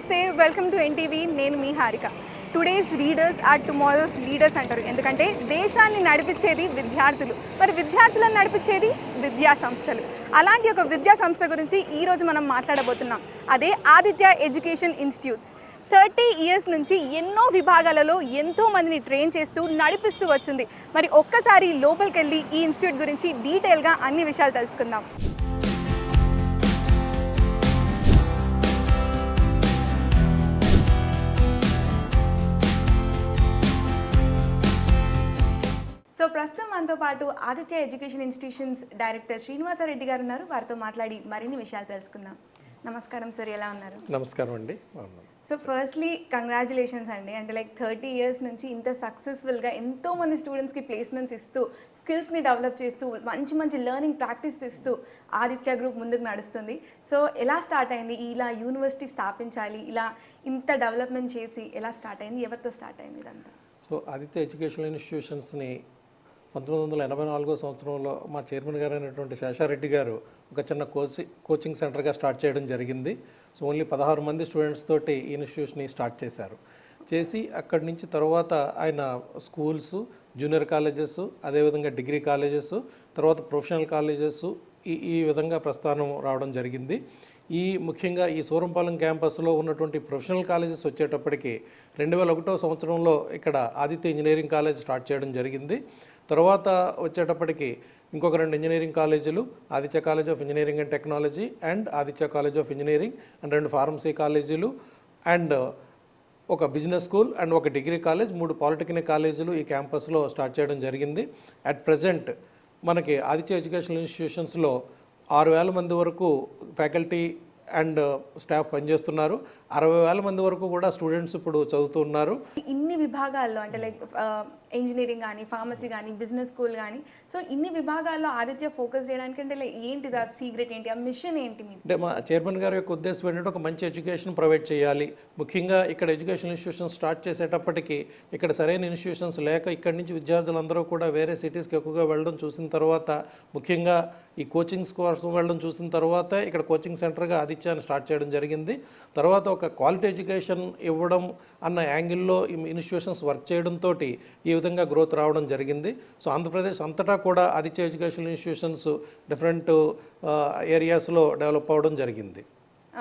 నమస్తే, welcome to NTV. నేను మీ Harika. Today's readers are tomorrow's leaders అంటారు. ఎందుకంటే దేశాన్ని నడిపించేది విద్యార్థులు, మరి విద్యార్థులను నడిపించేది విద్యా సంస్థలు. అలాంటి ఒక విద్యా సంస్థ గురించి ఈరోజు మనం మాట్లాడబోతున్నాం. అదే ఆదిత్య ఎడ్యుకేషన్ ఇన్స్టిట్యూట్స్. 30 ఇయర్స్ నుంచి ఎన్నో విభాగాలలో ఎంతో మందిని ట్రైన్ చేస్తూ నడిపిస్తూ వచ్చింది. మరి ఒక్కసారి లోపలికి వెళ్ళి ఈ ఇన్స్టిట్యూట్ గురించి డీటెయిల్గా అన్ని విషయాలు తెలుసుకుందాం. సో ప్రస్తుతం మనతో పాటు Aditya education institutions director Srinivasa Reddy గారు ఉన్నారు. వారితో మాట్లాడి మరిన్ని విషయాలు తెలుసుకుందాం. నమస్కారం సార్, ఎలా ఉన్నారు? నమస్కారం అండి. సో ఫస్ట్లీ కంగ్రాచులేషన్స్ అండి. అంటే 30 ఇయర్స్ నుంచి ఇంత సక్సెస్ఫుల్గా ఎంతోమంది స్టూడెంట్స్కి ప్లేస్మెంట్స్ ఇస్తూ, స్కిల్స్ని డెవలప్ చేస్తూ, మంచి లెర్నింగ్ ప్రాక్టీస్ ఇస్తూ ఆదిత్య గ్రూప్ ముందుకు నడుస్తుంది. సో ఎలా స్టార్ట్ అయింది? ఇలా యూనివర్సిటీ స్థాపించాలి, ఇలా ఇంత డెవలప్మెంట్ చేసి ఎలా స్టార్ట్ అయింది? ఎవరితో స్టార్ట్ అయింది ఇదంతా? సో ఆదిత్య ఎడ్యుకేషనల్ ఇన్స్టిట్యూషన్స్ని 1984 సంవత్సరంలో మా చైర్మన్ గారు అయినటువంటి శేషారెడ్డి గారు ఒక చిన్న కోచింగ్ సెంటర్గా స్టార్ట్ చేయడం జరిగింది. సో ఓన్లీ 16 మంది స్టూడెంట్స్ తోటి ఈ ఇన్స్టిట్యూషన్ని స్టార్ట్ చేశారు. చేసి అక్కడి నుంచి తర్వాత ఆయన స్కూల్స్, జూనియర్ కాలేజెస్, అదేవిధంగా డిగ్రీ కాలేజెస్, తర్వాత ప్రొఫెషనల్ కాలేజెస్ ఈ విధంగా ప్రస్థానం రావడం జరిగింది. ముఖ్యంగా ఈ సూరంపాలెం క్యాంపస్లో ఉన్నటువంటి ప్రొఫెషనల్ కాలేజెస్ వచ్చేటప్పటికి 2001 సంవత్సరంలో ఇక్కడ ఆదిత్య ఇంజనీరింగ్ కాలేజ్ స్టార్ట్ చేయడం జరిగింది. తర్వాత వచ్చేటప్పటికి ఇంకొక 2 ఇంజనీరింగ్ కాలేజీలు, Aditya college of engineering and technology and Aditya college of engineering and 2 pharmacy కాలేజీలు అండ్ ఒక బిజినెస్ స్కూల్ అండ్ ఒక డిగ్రీ కాలేజ్, 3 పాలిటెక్నిక్ కాలేజీలు ఈ క్యాంపస్లో స్టార్ట్ చేయడం జరిగింది. అట్ ప్రజెంట్ మనకి ఆదిత్య ఎడ్యుకేషనల్ ఇన్స్టిట్యూషన్స్లో 6,000 మంది వరకు ఫ్యాకల్టీ అండ్ స్టాఫ్ పనిచేస్తున్నారు. 60,000 మంది వరకు కూడా స్టూడెంట్స్ ఇప్పుడు చదువుతున్నారు. ఇన్ని విభాగాల్లో అంటే ఇంజనీరింగ్ కానీ, ఫార్మసీ కానీ, బిజినెస్ స్కూల్ కానీ, సో ఇన్ని విభాగాల్లో ఆదిత్య ఫోకస్ చేయడానికి అంటే ఏంటిది? ఆ సీక్రెట్ ఏంటి? ఆ మిషన్ ఏంటి? అంటే మా చైర్మన్ గారి యొక్క ఉద్దేశం ఏంటంటే ఒక మంచి ఎడ్యుకేషన్ ప్రొవైడ్ చేయాలి. ముఖ్యంగా ఇక్కడ ఎడ్యుకేషన్ ఇన్స్టిట్యూషన్ స్టార్ట్ చేసేటప్పటికి ఇక్కడ సరైన ఇన్స్టిట్యూషన్స్ లేక ఇక్కడి నుంచి విద్యార్థులందరూ కూడా వేరే సిటీస్కి ఎక్కువగా వెళ్ళడం చూసిన తర్వాత, ముఖ్యంగా ఈ కోచింగ్స్ కోసం వెళ్ళడం చూసిన తర్వాత ఇక్కడ కోచింగ్ సెంటర్గా ఆదిత్యాన్ని స్టార్ట్ చేయడం జరిగింది. తర్వాత ఒక క్వాలిటీ ఎడ్యుకేషన్ ఇవ్వడం అన్న యాంగిల్లో ఇన్స్టిట్యూషన్స్ వర్క్ చేయడంతో ఈ విధంగా గ్రోత్ రావడం జరిగింది. సో ఆంధ్రప్రదేశ్ అంతటా కూడా ఆదిత్య ఎడ్యుకేషనల్ ఇన్స్టిట్యూషన్స్ డిఫరెంట్ ఏరియాస్లో డెవలప్ అవ్వడం జరిగింది.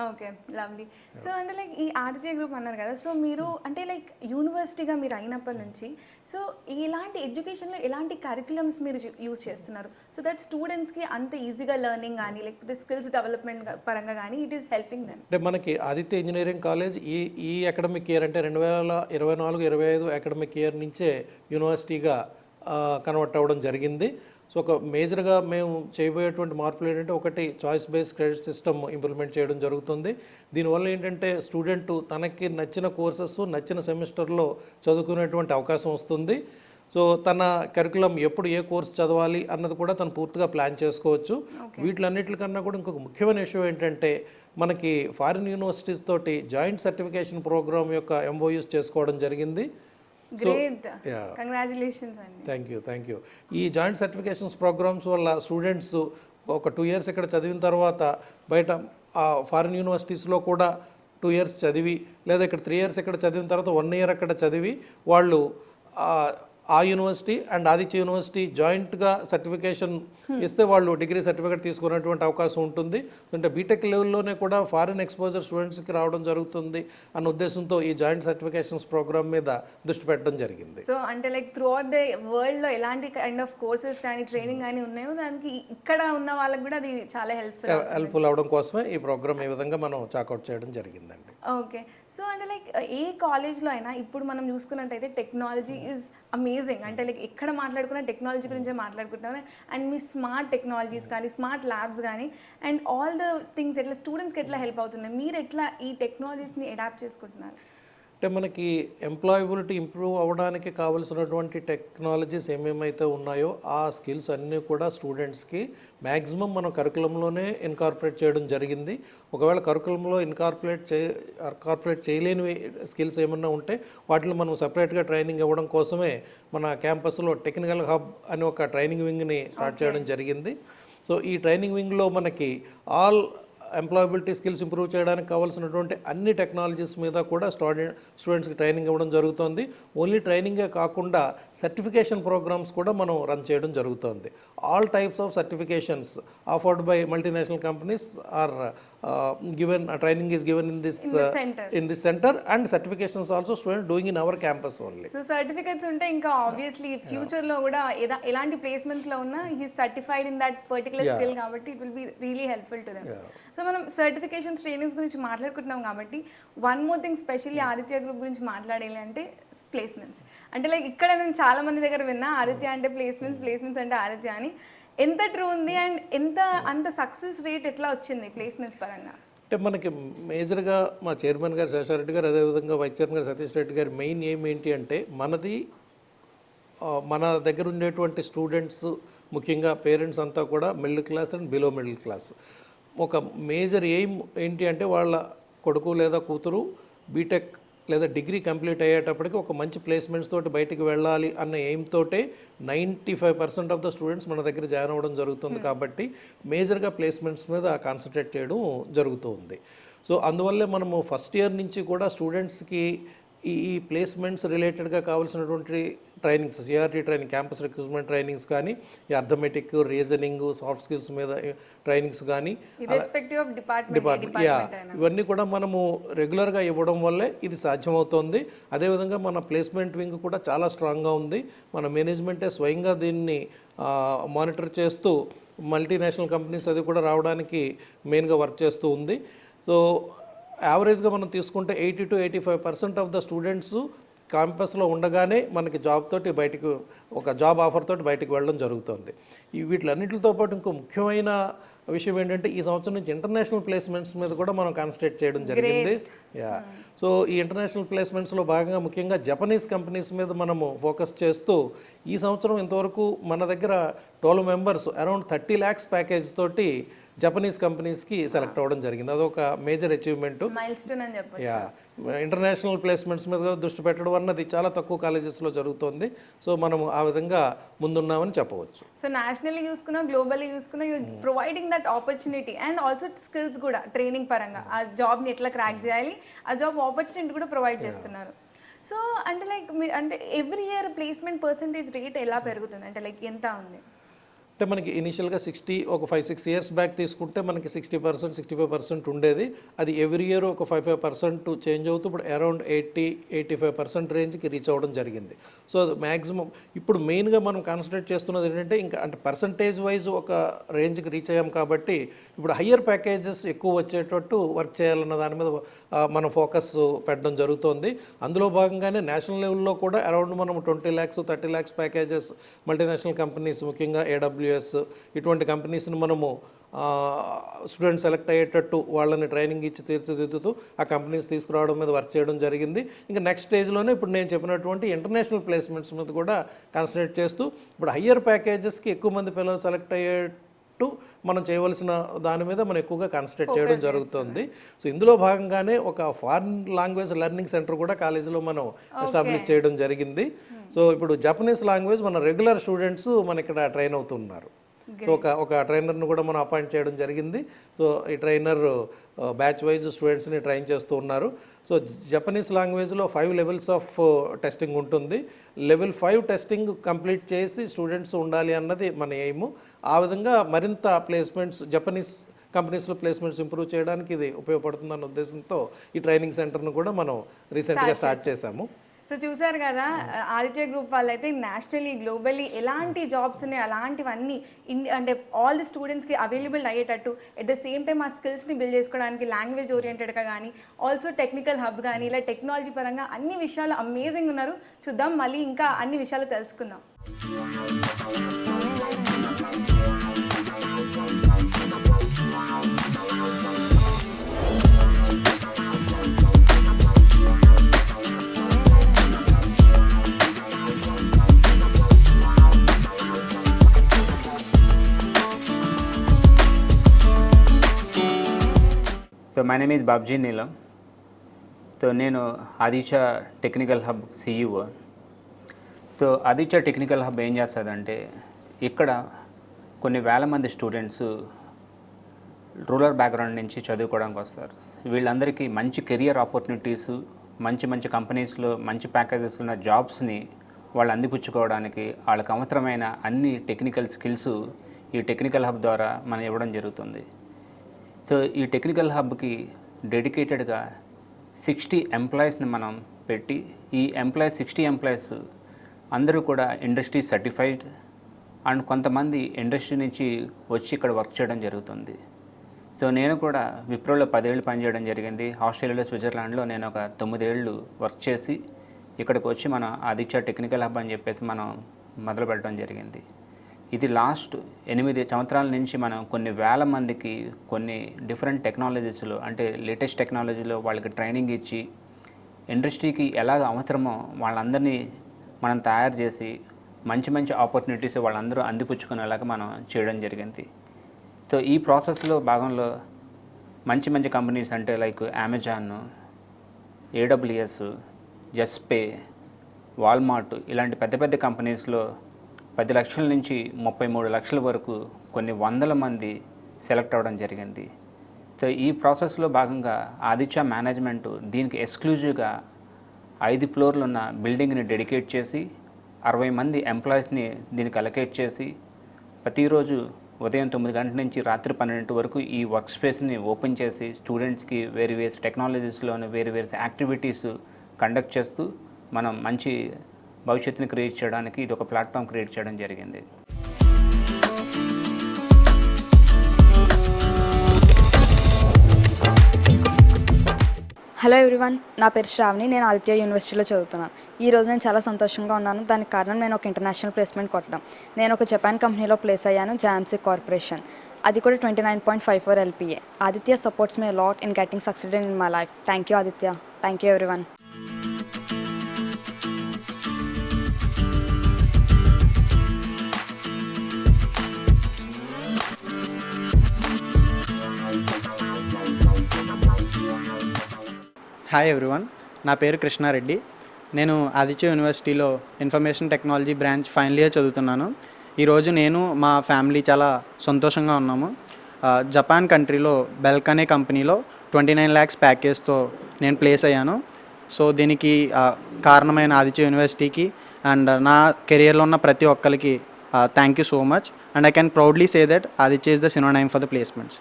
Okay, lovely. సో అంటే ఈ ఆదిత్య గ్రూప్ అన్నారు కదా, సో మీరు అంటే యూనివర్సిటీగా మీరు అయినప్పటి నుంచి సో ఇలాంటి ఎడ్యుకేషన్లో ఎలాంటి కరికులమ్స్ మీరు యూజ్ చేస్తున్నారు? సో దట్ స్టూడెంట్స్కి అంత ఈజీగా లెర్నింగ్ కానీ లేకపోతే స్కిల్స్ డెవలప్మెంట్ పరంగా కానీ ఇట్ ఈస్ హెల్పింగ్ దెమ్. అంటే మనకి ఆదిత్య ఇంజనీరింగ్ కాలేజ్ ఈ అకాడమిక్ ఇయర్ అంటే 2024-25 అకాడమిక్ ఇయర్ నుంచే యూనివర్సిటీగా కన్వర్ట్ అవ్వడం జరిగింది. సో ఒక మేజర్గా మేము చేయబోయేటువంటి మార్పులు ఏంటంటే, ఒకటి choice based credit system implement చేయడం జరుగుతుంది. దీనివల్ల ఏంటంటే స్టూడెంట్ తనకి నచ్చిన కోర్సెస్ నచ్చిన సెమిస్టర్లో చదువుకునేటువంటి అవకాశం వస్తుంది. సో తన కరికులం ఎప్పుడు ఏ కోర్స్ చదవాలి అన్నది కూడా తను పూర్తిగా ప్లాన్ చేసుకోవచ్చు. వీటిలన్నిటికన్నా కూడా ఇంకొక ముఖ్యమైన విషయం ఏంటంటే, మనకి ఫారిన్ యూనివర్సిటీస్ తోటి జాయింట్ సర్టిఫికేషన్ ప్రోగ్రామ్ యొక్క MOUs చేసుకోవడం జరిగింది. గ్రేట్, కంగ్రాచులేషన్స్ అండి. Thank you. ఈ జాయింట్ సర్టిఫికేషన్స్ ప్రోగ్రామ్స్ వల్ల స్టూడెంట్స్ ఒక 2 ఇయర్స్ ఇక్కడ చదివిన తర్వాత బయట ఫారిన్ యూనివర్సిటీస్లో కూడా 2 ఇయర్స్ చదివి, లేదా ఇక్కడ 3 ఇయర్స్ ఇక్కడ చదివిన తర్వాత 1 ఇయర్ అక్కడ చదివి వాళ్ళు ఆ యూనివర్సిటీ అండ్ ఆదిత్య యూనివర్సిటీ జాయింట్గా సర్టిఫికేషన్ ఇస్తే వాళ్ళు డిగ్రీ సర్టిఫికేట్ తీసుకునేటువంటి అవకాశం ఉంటుంది. అంటే బీటెక్ లెవెల్లోనే కూడా ఫారిన్ ఎక్స్పోజర్ స్టూడెంట్స్కి రావడం జరుగుతుంది అన్న ఉద్దేశంతో ఈ జాయింట్ సర్టిఫికేషన్స్ ప్రోగ్రామ్ మీద దృష్టి పెట్టడం జరిగింది. సో అంటే త్రూ అవుట్ ద వరల్డ్లో ఎలాంటి కైండ్ ఆఫ్ కోర్సెస్ కానీ ట్రైనింగ్ కానీ ఉన్నాయో దానికి ఇక్కడ ఉన్న వాళ్ళకి కూడా అది చాలా హెల్ప్ఫుల్ అవడం కోసమే ఈ ప్రోగ్రామ్ ఈ విధంగా మనం చాకౌట్ చేయడం జరిగిందండి. ఓకే. సో అంటే ఏ కాలేజ్లో అయినా ఇప్పుడు మనం చూసుకున్నట్టయితే టెక్నాలజీ ఈజ్ అమేజింగ్. అంటే ఎక్కడ మాట్లాడుకున్న టెక్నాలజీ గురించే మాట్లాడుకుంటున్నాం. అండ్ మీ స్మార్ట్ టెక్నాలజీస్ కానీ, స్మార్ట్ ల్యాబ్స్ కానీ అండ్ ఆల్ ద థింగ్స్ ఎట్లా స్టూడెంట్స్కి ఎట్లా హెల్ప్ అవుతున్నాయి? మీరు ఎట్లా ఈ టెక్నాలజీస్ని అడాప్ట్ చేసుకుంటున్నారు? అంటే మనకి ఎంప్లాయబిలిటీ ఇంప్రూవ్ అవ్వడానికి కావాల్సినటువంటి టెక్నాలజీస్ ఏమేమైతే ఉన్నాయో ఆ స్కిల్స్ అన్నీ కూడా స్టూడెంట్స్కి మ్యాక్సిమం మనం కరికులంలోనే ఇన్కార్పొరేట్ చేయడం జరిగింది. ఒకవేళ కరికులంలో ఇన్కార్పొరేట్ చేయలేని స్కిల్స్ ఏమన్నా ఉంటే వాటిని మనం సపరేట్గా ట్రైనింగ్ ఇవ్వడం కోసమే మన క్యాంపస్లో టెక్నికల్ హబ్ అని ఒక ట్రైనింగ్ వింగ్ని స్టార్ట్ చేయడం జరిగింది. సో ఈ ట్రైనింగ్ వింగ్లో మనకి ఆల్ ఎంప్లాయబిలిటీ స్కిల్స్ ఇంప్రూవ్ చేయడానికి కావాల్సినటువంటి అన్ని టెక్నాలజీస్ మీద కూడా స్టూడెంట్స్కి ట్రైనింగ్ ఇవ్వడం జరుగుతుంది. ఓన్లీ ట్రైనింగే కాకుండా సర్టిఫికేషన్ ప్రోగ్రామ్స్ కూడా మనం రన్ చేయడం జరుగుతుంది. All types of certifications offered by multinational companies are given training is given in this center and certifications also students doing in our campus only. So certificates ఉంటే ఇంకా obviously future లో కూడా ఎలాంటి placements లో ఉన్నా he certified in that particular skill కాబట్టి it will be really helpful to them. So మనం certifications trainings గురించి మాట్లాడుకుంటున్నాం కాబట్టి one more thing specially Aditya group గురించి మాట్లాడాలి అంటే ప్లేస్మెంట్స్. అంటే లైక్ ఇక్కడ నేను చాలా మంది దగ్గర విన్నా ఆదిత్య అంటే ప్లేస్మెంట్స్ అంటే ఆదిత్య అని. ఎంత ట్రూ ఉంది అండ్ అంత సక్సెస్ రేట్ ఎట్లా వచ్చింది ప్లేస్మెంట్స్ పరంగా? అంటే మనకి మేజర్గా మా చైర్మన్ గారు శేషారెడ్డి గారు, అదేవిధంగా వైస్ చైర్మన్ గారు సతీష్ రెడ్డి గారి మెయిన్ ఎయిమ్ ఏంటి అంటే మన దగ్గర ఉండేటువంటి స్టూడెంట్స్ ముఖ్యంగా పేరెంట్స్ అంతా కూడా middle class and below middle class. ఒక మేజర్ ఎయిమ్ ఏంటి అంటే వాళ్ళ కొడుకు లేదా కూతురు బీటెక్ లేదా డిగ్రీ కంప్లీట్ అయ్యేటప్పటికి ఒక మంచి ప్లేస్మెంట్స్ తోటి బయటికి వెళ్ళాలి అన్న ఎయిమ్ తోటే 95% ఆఫ్ ద స్టూడెంట్స్ మన దగ్గర జాయిన్ అవ్వడం జరుగుతుంది. కాబట్టి మేజర్గా ప్లేస్మెంట్స్ మీద కాన్సన్ట్రేట్ చేయడం జరుగుతుంది. సో అందువల్లే మనము ఫస్ట్ ఇయర్ నుంచి కూడా స్టూడెంట్స్కి ఈ ప్లేస్మెంట్స్ రిలేటెడ్గా కావాల్సినటువంటి trainings, CRT training, campus recruitment trainings కానీ, ఈ అర్థమెటిక్, రీజనింగ్, సాఫ్ట్ స్కిల్స్ మీద ట్రైనింగ్స్ కానీ, డిపార్ట్మెంట్ ఇవన్నీ కూడా మనము రెగ్యులర్గా ఇవ్వడం వల్లే ఇది సాధ్యమవుతోంది. అదేవిధంగా మన ప్లేస్మెంట్ వింగ్ కూడా చాలా స్ట్రాంగ్గా ఉంది. మన మేనేజ్మెంటే స్వయంగా దీన్ని మానిటర్ చేస్తూ మల్టీనేషనల్ కంపెనీస్ అది కూడా రావడానికి మెయిన్గా వర్క్ చేస్తూ ఉంది. సో యావరేజ్గా మనం తీసుకుంటే 80 to 85% ఆఫ్ ద స్టూడెంట్స్ క్యాంపస్లో ఉండగానే మనకి ఒక జాబ్ ఆఫర్ తోటి బయటకు వెళ్ళడం జరుగుతుంది. వీటిలన్నిటితో పాటు ఇంకో ముఖ్యమైన విషయం ఏంటంటే ఈ సంవత్సరం నుంచి ఇంటర్నేషనల్ ప్లేస్మెంట్స్ మీద కూడా మనం కాన్సన్ట్రేట్ చేయడం జరిగింది. సో ఈ ఇంటర్నేషనల్ ప్లేస్మెంట్స్లో భాగంగా ముఖ్యంగా జపనీస్ కంపెనీస్ మీద మనము ఫోకస్ చేస్తూ ఈ సంవత్సరం ఇంతవరకు మన దగ్గర 12 మెంబర్స్ అరౌండ్ 30 lakhs ప్యాకేజ్ తోటి జపనీస్ కంపెనీస్కి సెలెక్ట్ అవ్వడం జరిగింది. అదొక మేజర్ అచీవ్మెంట్. ఇంటర్నేషనల్ ప్లేస్మెంట్స్ మీద దృష్టి పెట్టడం అన్నది చాలా తక్కువ కాలేజెస్లో జరుగుతుంది. సో మనం ఆ విధంగా ముందున్నామని చెప్పవచ్చు. సో నేషనల్లీ చూసుకున్నా, గ్లోబల్లీ చూసుకున్నా, you providing that opportunity and also skills కూడా ట్రైనింగ్ పరంగా ఆ జాబ్ని ఎట్లా క్రాక్ చేయాలి, ఆ జాబ్ ఆపర్చునిటీ కూడా ప్రొవైడ్ చేస్తున్నారు. సో అంటే లైక్ అంటే every year placement percentage rate ఎలా పెరుగుతుంది, అంటే లైక్ ఎంత ఉంది? అంటే మనకి ఇనిషియల్గా 5-6 years బ్యాక్ తీసుకుంటే మనకి 60%, 65% ఉండేది. అది ఎవ్రీ ఇయర్ ఒక 5-5% చేంజ్ అవుతూ ఇప్పుడు అరౌండ్ 80-85% రేంజ్కి రీచ్ అవ్వడం జరిగింది. సో మ్యాక్సిమం ఇప్పుడు మెయిన్గా మనం కాన్సన్ట్రేట్ చేస్తున్నది ఏంటంటే ఇంకా అంటే పర్సంటేజ్ వైజ్ ఒక రేంజ్కి రీచ్ అయ్యాం కాబట్టి ఇప్పుడు హయ్యర్ ప్యాకేజెస్ ఎక్కువ వచ్చేటట్టు వర్క్ చేయాలన్న దాని మీద మనం ఫోకస్ పెట్టడం జరుగుతోంది. అందులో భాగంగానే నేషనల్ లెవెల్లో కూడా అరౌండ్ మనం 20 lakhs, 30 lakhs packages multinational companies ముఖ్యంగా AWS ఇటువంటి కంపెనీస్ని మనము స్టూడెంట్స్ సెలెక్ట్ అయ్యేటట్టు వాళ్ళని ట్రైనింగ్ ఇచ్చి తీర్చిదిద్దుతూ ఆ కంపెనీస్ తీసుకురావడం మీద వర్క్ చేయడం జరిగింది. ఇంకా నెక్స్ట్ స్టేజ్లోనే ఇప్పుడు నేను చెప్పినటువంటి ఇంటర్నేషనల్ ప్లేస్మెంట్స్ మీద కూడా కాన్సన్ట్రేట్ చేస్తూ ఇప్పుడు హయ్యర్ ప్యాకేజెస్కి ఎక్కువ మంది పిల్లలు సెలెక్ట్ అయ్యేట్టు మనం చేయవలసిన దాని మీద మనం ఎక్కువగా కాన్సన్ట్రేట్ చేయడం జరుగుతుంది. సో ఇందులో భాగంగానే ఒక ఫారిన్ లాంగ్వేజ్ లెర్నింగ్ సెంటర్ కూడా కాలేజీలో మనం ఎస్టాబ్లిష్ చేయడం జరిగింది. సో ఇప్పుడు జపనీస్ లాంగ్వేజ్ మన రెగ్యులర్ స్టూడెంట్స్ మన ఇక్కడ ట్రైన్ అవుతున్నారు. సో ఒక ట్రైనర్ను కూడా మనం అపాయింట్ చేయడం జరిగింది. సో ఈ ట్రైనర్ బ్యాచ్ వైజ్ స్టూడెంట్స్ని ట్రైన్ చేస్తూ ఉన్నారు. సో జపనీస్ లాంగ్వేజ్లో 5 levels ఆఫ్ టెస్టింగ్ ఉంటుంది. Level 5 టెస్టింగ్ కంప్లీట్ చేసి స్టూడెంట్స్ ఉండాలి అన్నది మన ఎయిమ్. ఆ విధంగా మరింత ప్లేస్మెంట్స్ జపనీస్ కంపెనీస్లో ప్లేస్మెంట్స్ ఇంప్రూవ్ చేయడానికి ఇది ఉపయోగపడుతుందన్న ఉద్దేశంతో ఈ ట్రైనింగ్ సెంటర్ను కూడా మనం రీసెంట్గా స్టార్ట్ చేశాము. సో చూసారు కదా, ఆదిత్య గ్రూప్ వాళ్ళైతే నేషనల్లీ, గ్లోబల్లీ ఎలాంటి జాబ్స్ ఉన్నాయి అలాంటివన్నీ అంటే ఆల్ ది స్టూడెంట్స్కి అవైలబుల్ అయ్యేటట్టు ఎట్ ద సేమ్ టైం ఆ స్కిల్స్ని బిల్డ్ చేసుకోవడానికి లాంగ్వేజ్ ఓరియంటెడ్గా కానీ ఆల్సో టెక్నికల్ హబ్ కానీ ఇలా టెక్నాలజీ పరంగా అన్ని విషయాలు అమేజింగ్ ఉన్నారు. చూద్దాం, మళ్ళీ ఇంకా అన్ని విషయాలు తెలుసుకుందాం. So my name is Babji Neelam. So నేను Aditya technical hub CEO. So Aditya technical hub ఏం చేస్తుందంటే ఇక్కడ కొన్ని వేల మంది స్టూడెంట్స్ రూరల్ బ్యాక్గ్రౌండ్ నుంచి చదువుకోవడానికి వస్తారు. వీళ్ళందరికీ మంచి కెరియర్ ఆపర్చునిటీస్, మంచి మంచి కంపెనీస్లో మంచి ప్యాకేజెస్ ఉన్న జాబ్స్ని వాళ్ళు అందిపుచ్చుకోవడానికి వాళ్ళకి అవసరమైన అన్ని టెక్నికల్ స్కిల్స్ ఈ టెక్నికల్ హబ్ ద్వారా మనం ఇవ్వడం జరుగుతుంది. సో ఈ టెక్నికల్ హబ్కి డెడికేటెడ్గా 60 ఎంప్లాయీస్ని మనం పెట్టి, ఈ 60 ఎంప్లాయీస్ అందరూ కూడా ఇండస్ట్రీ సర్టిఫైడ్ అండ్ కొంతమంది ఇండస్ట్రీ నుంచి వచ్చి ఇక్కడ వర్క్ చేయడం జరుగుతుంది. సో నేను కూడా విప్రోలో 10 ఏళ్ళు పనిచేయడం జరిగింది. ఆస్ట్రేలియాలో, స్విట్జర్లాండ్లో నేను ఒక 9 ఏళ్ళు వర్క్ చేసి ఇక్కడికి వచ్చి మనం ఆదిత్య టెక్నికల్ హబ్ అని చెప్పేసి మనం మొదలు పెట్టడం జరిగింది. ఇది లాస్ట్ 8 సంవత్సరాల నుంచి మనం కొన్ని వేల మందికి కొన్ని డిఫరెంట్ టెక్నాలజీస్లో, అంటే లేటెస్ట్ టెక్నాలజీలో వాళ్ళకి ట్రైనింగ్ ఇచ్చి ఇండస్ట్రీకి ఎలాగ అవసరమో వాళ్ళందరినీ మనం తయారు చేసి మంచి మంచి ఆపర్చునిటీస్ వాళ్ళందరూ అందిపుచ్చుకునేలాగా మనం చేయడం జరిగింది. సో ఈ ప్రాసెస్లో భాగంలో మంచి మంచి కంపెనీస్ అంటే లైక్ అమెజాన్, AWS, జస్పే, వాల్మార్ట్ ఇలాంటి పెద్ద పెద్ద కంపెనీస్లో 10 లక్షల నుంచి 33 లక్షల వరకు కొన్ని వందల మంది సెలెక్ట్ అవ్వడం జరిగింది. సో ఈ ప్రాసెస్లో భాగంగా ఆదిత్య మేనేజ్మెంట్ దీనికి ఎక్స్క్లూజివ్గా 5 ఫ్లోర్లు ఉన్న బిల్డింగ్ని డెడికేట్ చేసి 60 మంది ఎంప్లాయీస్ని దీనికి అలొకేట్ చేసి ప్రతిరోజు ఉదయం 9 గంటల నుంచి రాత్రి 12 వరకు ఈ వర్క్ స్పేస్ని ఓపెన్ చేసి స్టూడెంట్స్కి వేరు వేరు టెక్నాలజీస్లోని వేరు వేరు యాక్టివిటీస్ కండక్ట్ చేస్తూ మనం మంచి భవిష్యత్తుని క్రియేట్ చేయడానికి ఇది ఒక ప్లాట్ఫామ్ క్రియేట్ చేయడం జరిగింది. హలో ఎవ్రీవన్, నా పేరు శ్రావణి. నేను ఆదిత్య యూనివర్సిటీలో చదువుతున్నాను. ఈరోజు నేను చాలా సంతోషంగా ఉన్నాను. దానికి కారణం నేను ఒక ఇంటర్నేషనల్ ప్లేస్మెంట్ కొట్టడం. నేను ఒక జపాన్ కంపెనీలో ప్లేస్ అయ్యాను, జామ్సీ కార్పొరేషన్. అది కూడా 29.54 LPA. Aditya supports me lot in getting succeeded in my life. Thank you Aditya. Thank you everyone. Hi everyone, నా పేరు కృష్ణారెడ్డి. నేను ఆదిత్య యూనివర్సిటీలో information technology branch final year చదువుతున్నాను. ఈరోజు నేను మా ఫ్యామిలీ చాలా సంతోషంగా ఉన్నాము. జపాన్ కంట్రీలో బెల్క్ అనే కంపెనీలో 29 lakhs ప్యాకేజ్తో నేను ప్లేస్ అయ్యాను. సో దీనికి కారణమైన ఆదిత్య యూనివర్సిటీకి అండ్ నా కెరియర్లో ఉన్న ప్రతి ఒక్కరికి thank you so much. And I can proudly say that Aditya is the synonym for the placements.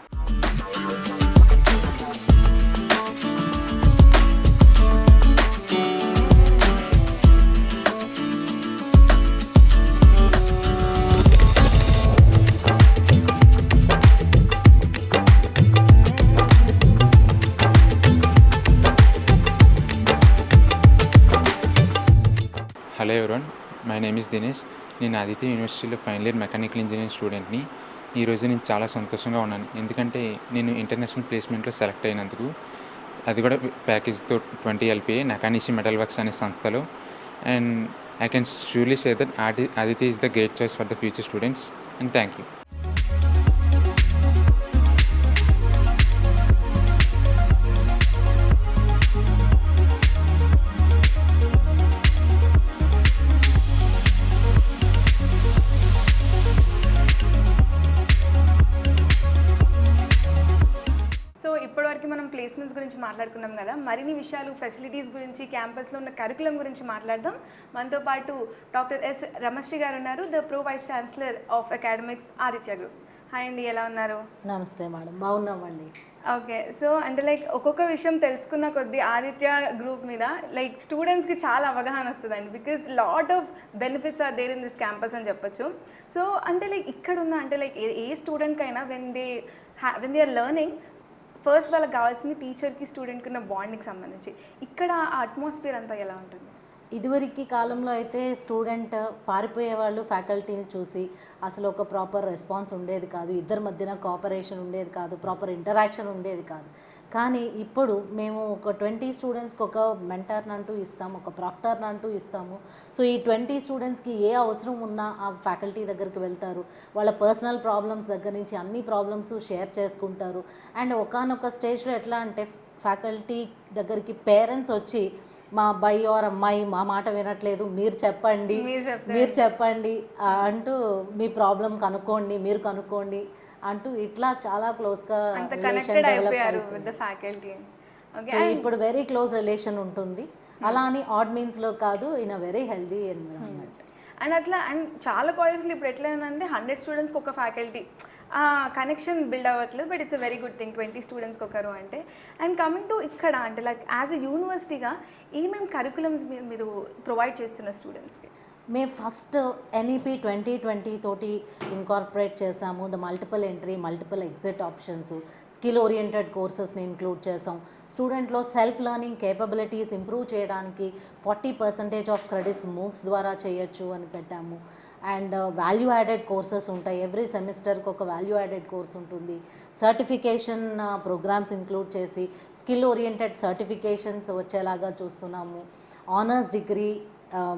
Hello everyone, my name is Dinesh. నేను ఆదిత్య యూనివర్సిటీలో ఫైనల్ ఇయర్ మెకానికల్ ఇంజనీరింగ్ స్టూడెంట్ని. ఈరోజు నేను చాలా సంతోషంగా ఉన్నాను, ఎందుకంటే నేను ఇంటర్నేషనల్ ప్లేస్మెంట్లో సెలెక్ట్ అయినందుకు. అది కూడా ప్యాకేజ్తో 20 LPA నకానిషి మెటల్ వర్క్స్ అనే సంస్థలో. And I can surely say that Aditya is the great choice for the future students. And thank you. మనం ప్లేస్మెంట్స్ గురించి మాట్లాడుకున్నాం కదా, మరిన్ని విషయాలు ఫెసిలిటీస్ గురించి, క్యాంపస్లో ఉన్న కరికులం గురించి మాట్లాడదాం. మనతో పాటు డాక్టర్ ఎస్ రమశ్రీ గారు ఉన్నారు, the pro vice chancellor of academics Aditya group. Hi అండి, ఎలా ఉన్నారు? నమస్తే మేడం, బాగున్నామండి. ఓకే, సో అంటే లైక్ ఒక్కొక్క విషయం తెలుసుకున్న కొద్దీ ఆదిత్య గ్రూప్ మీద లైక్ స్టూడెంట్స్కి చాలా అవగాహన వస్తుందండి, because lot of benefits are there in this campus అని చెప్పొచ్చు. సో అంటే లైక్ ఇక్కడ ఉన్న అంటే లైక్ ఏ స్టూడెంట్కైనా when they are learning, first వాళ్ళకి కావాల్సింది టీచర్కి స్టూడెంట్కి ఉన్న బాండింగ్కి సంబంధించి. ఇక్కడ ఆ అట్మాస్ఫియర్ అంతా ఎలా ఉంటుంది? ఇదివరకు కాలంలో అయితే స్టూడెంట్ పారిపోయే వాళ్ళు ఫ్యాకల్టీని చూసి అసలు ఒక ప్రాపర్ రెస్పాన్స్ ఉండేది కాదు, ఇద్దరి మధ్యన కోఆపరేషన్ ఉండేది కాదు, ప్రాపర్ ఇంటరాక్షన్ ఉండేది కాదు. కానీ ఇప్పుడు మేము ఒక 20 స్టూడెంట్స్కి ఒక మెంటర్ని అంటూ ఇస్తాము, ఒక ప్రాక్టర్ని అంటూ ఇస్తాము. సో ఈ 20 స్టూడెంట్స్కి ఏ అవసరం ఉన్నా ఆ ఫ్యాకల్టీ దగ్గరికి వెళ్తారు, వాళ్ళ పర్సనల్ ప్రాబ్లమ్స్ దగ్గర నుంచి అన్ని ప్రాబ్లమ్స్ షేర్ చేసుకుంటారు. అండ్ ఒకానొక స్టేజ్లో ఎట్లా అంటే ఫ్యాకల్టీ దగ్గరికి పేరెంట్స్ వచ్చి మా అబ్బాయి ఆర్ అమ్మాయి మా మాట వినట్లేదు, మీరు చెప్పండి అంటూ మీ ప్రాబ్లం కనుక్కోండి, మీరు కనుక్కోండి అంటూ ఇట్లా చాలా క్లోజ్గా అంత రిలేషన్ కనెక్టెడ్ డెవలప్ అయిపోయారు విత్ ద ఫ్యాకల్టీ. సో ఇప్పుడు వెరీ క్లోజ్ రిలేషన్ ఉంటుంది. అలా అని ఆడ్ మీన్స్లో కాదు, in a very healthy environment. And అట్లా అండ్ చాలా కాలేజ్లు ఇప్పుడు ఎట్లా అంటే 100 స్టూడెంట్స్కి ఒక ఫ్యాకల్టీ కనెక్షన్ బిల్డ్ అవ్వట్లేదు. But it's a very good thing 20 స్టూడెంట్స్కి ఒకరు అంటే. అండ్ కమింగ్ టు ఇక్కడ అంటే లైక్ యాజ్ ఎ యూనివర్సిటీగా ఏమేమి కరికులమ్స్ మీరు ప్రొవైడ్ చేస్తున్న స్టూడెంట్స్కి? మేము ఫస్ట్ NEP 2020 తోటి ఇన్కార్పొరేట్ చేసాము. The multiple entry, multiple exit options, skill oriented కోర్సెస్ని ఇంక్లూడ్ చేసాం. స్టూడెంట్లో సెల్ఫ్ లెర్నింగ్ కేపబిలిటీస్ ఇంప్రూవ్ చేయడానికి 40% ఆఫ్ క్రెడిట్స్ మూక్స్ ద్వారా చేయొచ్చు అని పెట్టాము. అండ్ వాల్యూ యాడెడ్ కోర్సెస్ ఉంటాయి. ఎవ్రీ సెమిస్టర్కి ఒక వాల్యూ యాడెడ్ కోర్స్ ఉంటుంది. సర్టిఫికేషన్ ప్రోగ్రామ్స్ ఇంక్లూడ్ చేసి స్కిల్ ఓరియంటెడ్ సర్టిఫికేషన్స్ వచ్చేలాగా చూస్తున్నాము. ఆనర్స్ డిగ్రీ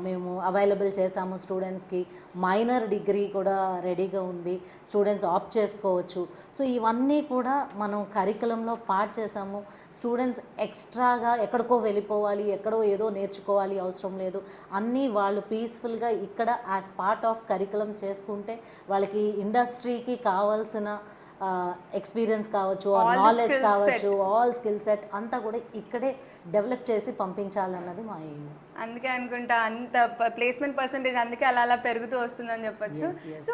మేము అవైలబుల్ చేసాము స్టూడెంట్స్కి. మైనర్ డిగ్రీ కూడా రెడీగా ఉంది, స్టూడెంట్స్ ఆప్ట్ చేసుకోవచ్చు. సో ఇవన్నీ కూడా మనం కరికులంలో పార్ట్ చేసాము. స్టూడెంట్స్ ఎక్స్ట్రాగా ఎక్కడికో వెళ్ళిపోవాలి, ఎక్కడో ఏదో నేర్చుకోవాలి అవసరం లేదు. అన్నీ వాళ్ళు పీస్ఫుల్గా ఇక్కడ యాజ్ పార్ట్ ఆఫ్ కరికులం చేసుకుంటే వాళ్ళకి ఇండస్ట్రీకి కావాల్సిన ఎక్స్పీరియన్స్ కావచ్చు, నాలెడ్జ్ కావచ్చు, ఆల్ స్కిల్ సెట్ అంతా కూడా ఇక్కడే డెవలప్ చేసి పంపించాలన్నది మా ఎయిమ్. అందుకే అనుకుంటా అంత ప్లేస్మెంట్ పర్సంటేజ్ అందుకే అలా అలా పెరుగుతూ వస్తుందని చెప్పొచ్చు. సో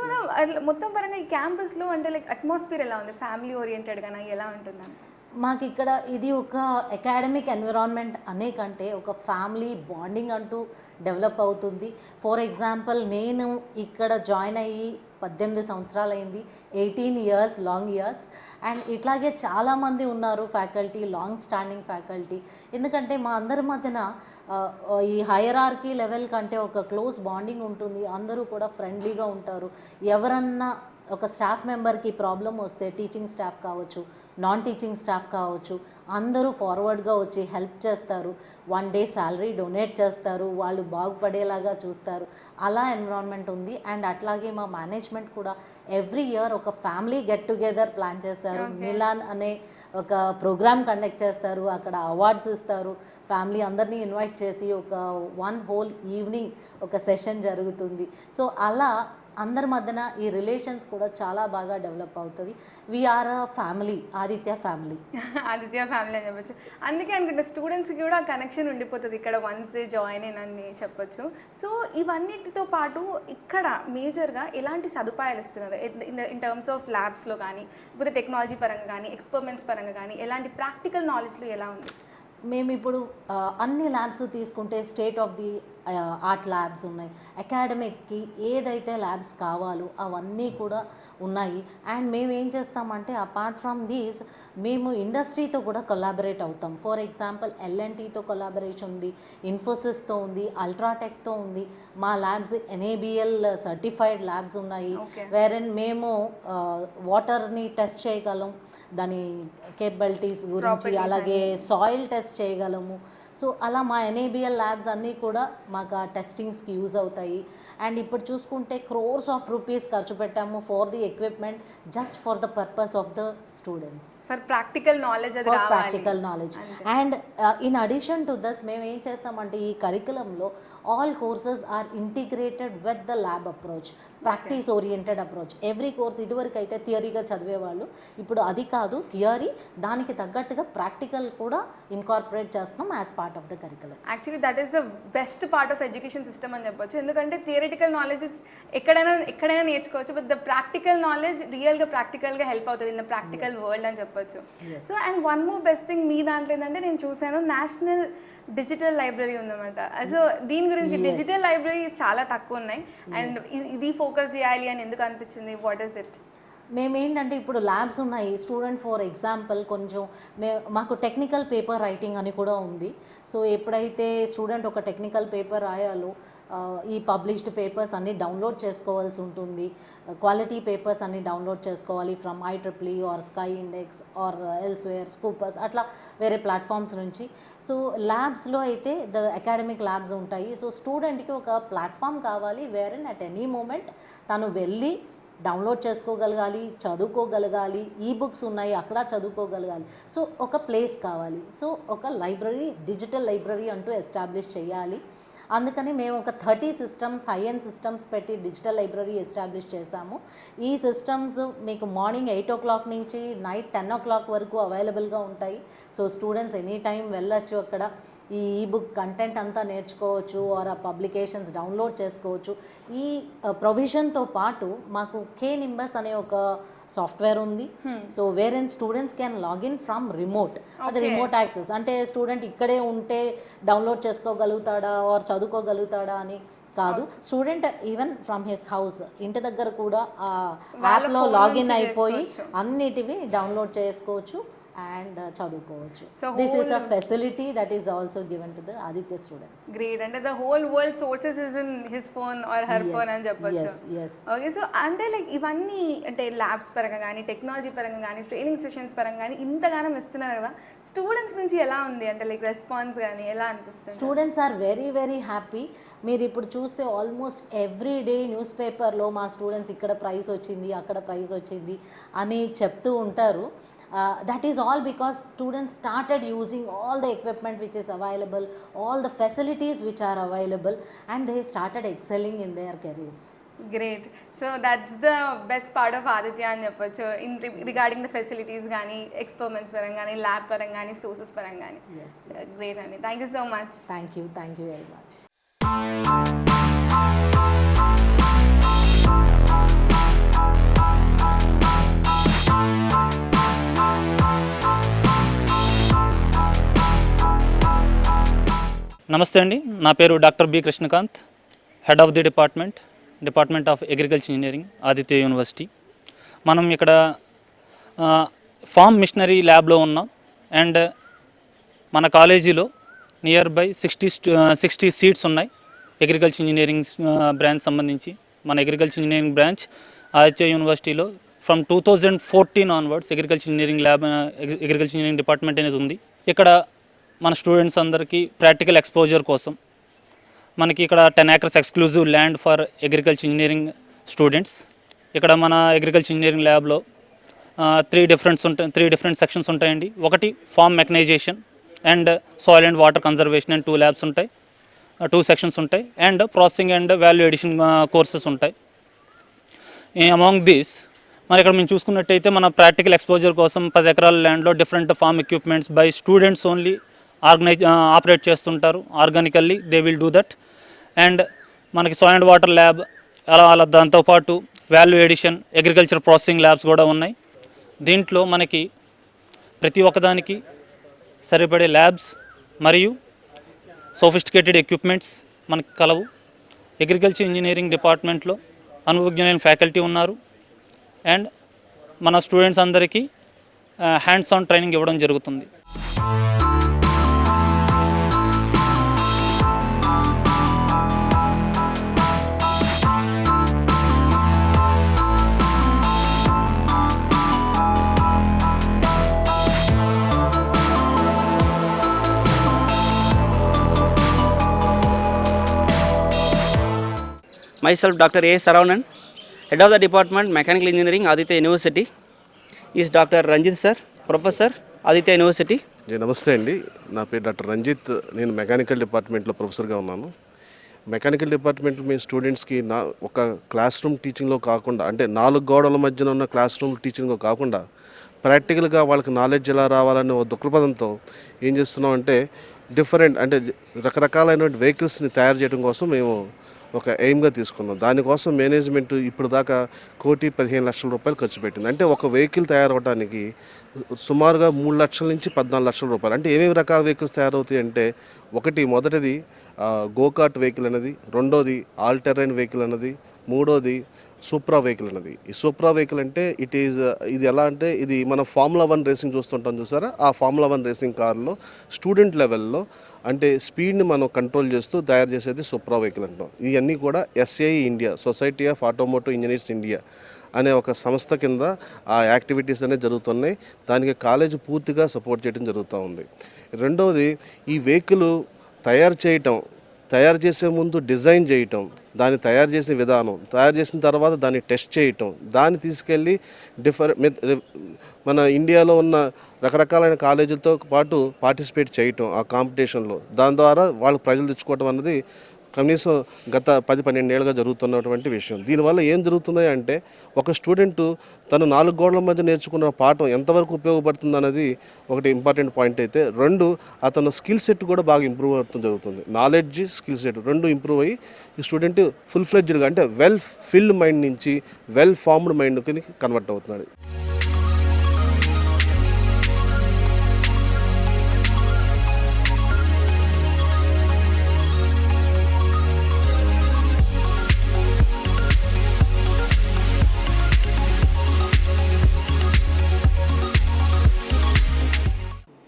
మొత్తం పరంగా ఈ క్యాంపస్లో అంటే లైక్ అట్మాస్ఫియర్ ఎలా ఉంది? ఫ్యామిలీ ఓరియంటెడ్గానా ఎలా ఉంటుందని? మాకు ఇక్కడ ఇది ఒక అకాడమిక్ ఎన్విరాన్మెంట్ అనే కంటే ఒక ఫ్యామిలీ బాండింగ్ అంటూ డెవలప్ అవుతుంది. ఫర్ ఎగ్జాంపుల్ నేను ఇక్కడ జాయిన్ అయ్యి 18 సంవత్సరాలు అయింది, 18 ఇయర్స్, లాంగ్ ఇయర్స్. అండ్ ఇట్లాగే చాలామంది ఉన్నారు ఫ్యాకల్టీ, లాంగ్ స్టాండింగ్ ఫ్యాకల్టీ. ఎందుకంటే మా అందరి మధ్యన ఈ హైరార్కీ లెవెల్ కంటే ఒక క్లోజ్ బాండింగ్ ఉంటుంది. అందరూ కూడా ఫ్రెండ్లీగా ఉంటారు. ఎవరన్నా ఒక స్టాఫ్ మెంబర్కి ప్రాబ్లం వస్తే, టీచింగ్ స్టాఫ్ కావచ్చు, నాన్ టీచింగ్ స్టాఫ్ కావచ్చు, అందరూ ఫార్వర్డ్గా వచ్చి హెల్ప్ చేస్తారు. 1 డే శాలరీ డొనేట్ చేస్తారు, వాళ్ళు బాగుపడేలాగా చూస్తారు. అలా ఎన్విరాన్మెంట్ ఉంది. అండ్ అట్లాగే మా మేనేజ్మెంట్ కూడా ఎవ్రీ ఇయర్ ఒక ఫ్యామిలీ గెట్ టుగెదర్ ప్లాన్ చేస్తారు. మిలాన్ అనే ఒక ప్రోగ్రామ్ కండక్ట్ చేస్తారు. అక్కడ అవార్డ్స్ ఇస్తారు. ఫ్యామిలీ అందరినీ ఇన్వైట్ చేసి ఒక 1 హోల్ ఈవినింగ్ ఒక సెషన్ జరుగుతుంది. సో అలా అందరి మధ్యన ఈ రిలేషన్స్ కూడా చాలా బాగా డెవలప్ అవుతుంది. We are a family, Aditya family. Aditya family అని చెప్పొచ్చు. అందుకే అనుకుంటే స్టూడెంట్స్కి కూడా కనెక్షన్ ఉండిపోతుంది ఇక్కడ వన్స్ దే జాయిన్ అని చెప్పొచ్చు. సో ఇవన్నిటితో పాటు ఇక్కడ మేజర్గా ఎలాంటి సదుపాయాలు ఇస్తున్నారు ఇన్ టర్మ్స్ ఆఫ్ ల్యాబ్స్లో కానీ, లేకపోతే టెక్నాలజీ పరంగా కానీ, ఎక్స్పెరిమెంట్స్ పరంగా కానీ, ఎలాంటి ప్రాక్టికల్ నాలెడ్జ్లో ఎలా ఉంది? మేము ఇప్పుడు అన్ని ల్యాబ్స్ తీసుకుంటే state of the art labs ఉన్నాయి. అకాడమిక్కి ఏదైతే ల్యాబ్స్ కావాలో అవన్నీ కూడా ఉన్నాయి. అండ్ మేము ఏం చేస్తామంటే అపార్ట్ ఫ్రమ్ దీస్ మేము ఇండస్ట్రీతో కూడా కొలాబరేట్ అవుతాం. ఫర్ ఎగ్జాంపుల్ L&Tతో కొలాబరేషన్ ఉంది, ఇన్ఫోసిస్తో ఉంది, అల్ట్రాటెక్తో ఉంది. మా ల్యాబ్స్ NABL సర్టిఫైడ్ ల్యాబ్స్ ఉన్నాయి. వేరెన్ మేము వాటర్ని టెస్ట్ చేయగలం, దాని కేపబిలిటీస్ గురించి, అలాగే సాయిల్ టెస్ట్ చేయగలము. సో అలా మా NABL ల్యాబ్స్ అన్నీ కూడా మాకు ఆ టెస్టింగ్స్కి యూజ్ అవుతాయి. అండ్ ఇప్పుడు చూసుకుంటే crores of rupees ఖర్చు పెట్టాము for the equipment, just for the purpose of the students, for practical knowledge. For practical knowledge. And in addition to this మేము ఏం చేస్తామంటే ఈ కరికులంలో all courses are integrated with the lab approach, practice oriented approach. Every course ఇదివరకు అయితే థియరీగా చదివేవాళ్ళు, ఇప్పుడు అది కాదు, థియరీ దానికి తగ్గట్టుగా ప్రాక్టికల్ కూడా ఇన్కార్పొరేట్ చేస్తున్నాం as part of the curriculum. Actually that is the best part of education system అని చెప్పొచ్చు. ఎందుకంటే థియరిటికల్ నాలెడ్జ్ ఎక్కడైనా నేర్చుకోవచ్చు, బట్ ద ప్రాక్టికల్ నాలెడ్జ్ రియల్గా ప్రాక్టికల్గా హెల్ప్ అవుతుంది ఇన్ ద ప్రాక్టికల్ వరల్డ్ అని చెప్పొచ్చు. So and one more best thing మీ దాంట్లో ఏంటంటే నేను చూసాను నేషనల్ డిజిటల్ లైబ్రరీ ఉందన్నమాట. సో దీని గురించి డిజిటల్ లైబ్రరీస్ చాలా తక్కువ ఉన్నాయి అండ్ ఇది ఫోకస్ చేయాలి అని ఎందుకు అనిపించింది? What is it? మేమేంటంటే ఇప్పుడు ల్యాబ్స్ ఉన్నాయి. స్టూడెంట్ ఫర్ ఎగ్జాంపుల్ కొంచెం మాకు టెక్నికల్ పేపర్ రైటింగ్ అని కూడా ఉంది. సో ఎప్పుడైతే స్టూడెంట్ ఒక టెక్నికల్ పేపర్ రాయాలో ఈ పబ్లిష్డ్ పేపర్స్ అన్నీ డౌన్లోడ్ చేసుకోవాల్సి ఉంటుంది. క్వాలిటీ పేపర్స్ అన్నీ డౌన్లోడ్ చేసుకోవాలి from IEEE or SCI index or Elsevier, Scopus, అట్లా వేరే ప్లాట్ఫామ్స్ నుంచి. సో ల్యాబ్స్లో అయితే ద అకాడమిక్ ల్యాబ్స్ ఉంటాయి. సో స్టూడెంట్కి ఒక ప్లాట్ఫామ్ కావాలి వేరే అట్ ఎనీ మూమెంట్ తను వెళ్ళి డౌన్లోడ్ చేసుకోగలగాలి, చదువుకోగలగాలి. బుక్స్ ఉన్నాయి అక్కడ చదువుకోగలగాలి. సో ఒక ప్లేస్ కావాలి. సో ఒక లైబ్రరీ, డిజిటల్ లైబ్రరీ అంటూ ఎస్టాబ్లిష్ చేయాలి. అందుకని మేము ఒక 30 సిస్టమ్స్ హై ఎండ్ సిస్టమ్స్ పెట్టి డిజిటల్ లైబ్రరీ ఎస్టాబ్లిష్ చేశాము. ఈ సిస్టమ్స్ మీకు మార్నింగ్ 8 o'clock నుంచి నైట్ 10 o'clock వరకు అవైలబుల్గా ఉంటాయి. సో స్టూడెంట్స్ ఎనీ టైం వెళ్ళొచ్చు, అక్కడ ఈ ఈబుక్ కంటెంట్ అంతా నేర్చుకోవచ్చు ఆర్ ఆ పబ్లికేషన్స్ డౌన్లోడ్ చేసుకోవచ్చు. ఈ ప్రొవిజన్తో పాటు మాకు K-Nimbus అనే ఒక సాఫ్ట్వేర్ ఉంది. So where and students can login from remote. అది రిమోట్ యాక్సెస్ అంటే స్టూడెంట్ ఇక్కడే ఉంటే డౌన్లోడ్ చేసుకోగలుగుతాడా ఆర్ చదువుకోగలుగుతాడా అని కాదు. Student even from his house ఇంటి దగ్గర కూడా ఆ యాప్లో లాగిన్ అయిపోయి అన్నిటివి డౌన్లోడ్ చేసుకోవచ్చు అండ్ చదువుకోవచ్చు. So this is a facility that is also given to the Aditya students. Great. అంటే the whole world sources is in his phone or her phone అని చెప్పొచ్చు. ఓకే, సో అంటే లైక్ ఇవన్నీ అంటే ల్యాబ్స్ పరంగా కానీ టెక్నాలజీ పరంగా కానీ ట్రైనింగ్ సెషన్స్ పరంగా కానీ ఇంతగానం ఇస్తున్నారు కదా, స్టూడెంట్స్ నుంచి ఎలా ఉంది అంటే లైక్ రెస్పాన్స్ కానీ ఎలా అనిపిస్తుంది? Students are very very happy. మీరు ఇప్పుడు చూస్తే ఆల్మోస్ట్ ఎవ్రీ డే న్యూస్ పేపర్లో మా స్టూడెంట్స్ ఇక్కడ ప్రైజ్ వచ్చింది అక్కడ ప్రైజ్ వచ్చింది అని చెప్తూ ఉంటారు. That is all because students started using all the equipment which is available, all the facilities which are available, and they started excelling in their careers. Great. So that's the best part of Aditya అని చెప్పొచ్చు. In regarding the facilities కానీ experiments పరంగా కానీ lab పరంగా కానీ sources పరంగా కానీ. Great అండి. Thank you so much. Thank you very much. నమస్తే అండి, నా పేరు doctor B Krishnakanth, head of the department of agriculture engineering, Aditya university. మనం ఇక్కడ ఫార్మ్ మిషనరీ ల్యాబ్లో ఉన్నాం. అండ్ మన కాలేజీలో నియర్ బై 60 సీట్స్ ఉన్నాయి అగ్రికల్చర్ ఇంజనీరింగ్ బ్రాంచ్ సంబంధించి. మన అగ్రికల్చర్ ఇంజనీరింగ్ బ్రాంచ్ ఆదిత్య యూనివర్సిటీలో from 2014 onwards agriculture engineering department అనేది ఉంది. ఇక్కడ మన స్టూడెంట్స్ అందరికీ ప్రాక్టికల్ ఎక్స్పోజర్ కోసం మనకి ఇక్కడ 10 acres exclusive land for agriculture engineering students. ఇక్కడ మన అగ్రికల్చర్ ఇంజనీరింగ్ ల్యాబ్లో 3 డిఫరెంట్ సెక్షన్స్ ఉంటాయండి. ఒకటి farm mechanization and soil and water conservation and 2 labs ఉంటాయి, 2 sections ఉంటాయి. And processing and value addition courses ఉంటాయి. అమాంగ్ దీస్ మరి ఇక్కడ మేము చూసుకున్నట్టయితే మన ప్రాక్టికల్ ఎక్స్పోజర్ కోసం 10 ఎకరాల ల్యాండ్లో different farm equipments by students only operate చేస్తుంటారు. Organically they will do that. And మనకి సాయిల్ అండ్ వాటర్ ల్యాబ్ అలా దాంతోపాటు value addition agriculture processing labs కూడా ఉన్నాయి. దీంట్లో మనకి ప్రతి ఒక్కదానికి సరిపడే ల్యాబ్స్ మరియు సోఫిస్టికేటెడ్ ఎక్విప్మెంట్స్ మనకి కలవు. అగ్రికల్చర్ ఇంజనీరింగ్ డిపార్ట్మెంట్లో అనుభవజ్ఞులైన ఫ్యాకల్టీ ఉన్నారు. అండ్ మన స్టూడెంట్స్ అందరికీ హ్యాండ్స్ ఆన్ ట్రైనింగ్ ఇవ్వడం జరుగుతుంది. Myself Dr. A. Saravanan, Head of the Department Mechanical Engineering, Aditya University. Is Dr. Ranjit sir, Professor, Aditya University. నమస్తే అండి, నా పేరు డాక్టర్ రంజిత్. నేను మెకానికల్ డిపార్ట్మెంట్లో ప్రొఫెసర్గా ఉన్నాను. మెకానికల్ డిపార్ట్మెంట్ మీ స్టూడెంట్స్కి ఒక క్లాస్ రూమ్ టీచింగ్లో కాకుండా, అంటే 4 గోడల మధ్యన ఉన్న క్లాస్ రూమ్ టీచింగ్లో కాకుండా ప్రాక్టికల్గా వాళ్ళకి నాలెడ్జ్ ఎలా రావాలనే ఒక దృక్పథంతో ఏం చేస్తున్నాం అంటే డిఫరెంట్ అంటే రకరకాలైన వెహికల్స్ని తయారు చేయడం కోసం మేము ఒక ఎయిమ్గా తీసుకున్నాం. దానికోసం మేనేజ్మెంట్ ఇప్పుడు దాకా 1,15,00,000 ఖర్చు పెట్టింది. అంటే ఒక వెహికల్ తయారవడానికి సుమారుగా 3 లక్షల నుంచి 14 లక్షల రూపాయలు. అంటే ఏమేమి రకాల వెహికల్స్ తయారవుతాయి అంటే మొదటిది గోకార్ట్ వెహికల్ అనేది, రెండోది ఆల్ టెర్రైన్ వెహికల్ అన్నది, మూడోది సూప్రా వెహికల్ అన్నది. ఈ సూప్రా వెహికల్ అంటే ఇది ఎలా అంటే ఇది మనం ఫార్ములా 1 రేసింగ్ చూస్తుంటాం చూసారా, ఆ ఫార్ములా 1 రేసింగ్ కార్లో స్టూడెంట్ లెవెల్లో అంటే స్పీడ్ని మనం కంట్రోల్ చేస్తూ తయారు చేసేది సూప్రా వెహికల్ అంటాం. ఇవన్నీ కూడా SAI India, society of automotive engineers India అనే ఒక సంస్థ కింద ఆ యాక్టివిటీస్ అనేవి జరుగుతున్నాయి. దానికి కాలేజ్ పూర్తిగా సపోర్ట్ చేయడం జరుగుతూ ఉంది. రెండవది ఈ వెహికల్ తయారు చేసే ముందు డిజైన్ చేయటం, దాన్ని తయారు చేసే విధానం, తయారు చేసిన తర్వాత దాన్ని టెస్ట్ చేయటం, దాన్ని తీసుకెళ్ళి మన ఇండియాలో ఉన్న రకరకాలైన కాలేజీలతో పాటు పార్టిసిపేట్ చేయటం ఆ కాంపిటీషన్లో, దాని ద్వారా వాళ్ళకి ప్రైజులు తెచ్చుకోవటం అన్నది కనీసం గత 10-12 ఏళ్ళుగా జరుగుతున్నటువంటి విషయం. దీనివల్ల ఏం జరుగుతుంది అంటే ఒక స్టూడెంట్ తను 4 గోడల మధ్య నేర్చుకున్న పాఠం ఎంతవరకు ఉపయోగపడుతుంది అన్నది ఒకటి ఇంపార్టెంట్ పాయింట్ అయితే, 2 అతను స్కిల్ సెట్ కూడా బాగా ఇంప్రూవ్ అవుతుంది జరుగుతుంది. నాలెడ్జ్, స్కిల్ సెట్ 2 ఇంప్రూవ్ అయ్యి ఈ స్టూడెంట్ ఫుల్ ఫ్లెడ్జ్డ్గా అంటే వెల్ ఫిల్డ్ మైండ్ నుంచి వెల్ ఫార్మ్డ్ మైండ్కి కన్వర్ట్ అవుతున్నాడు.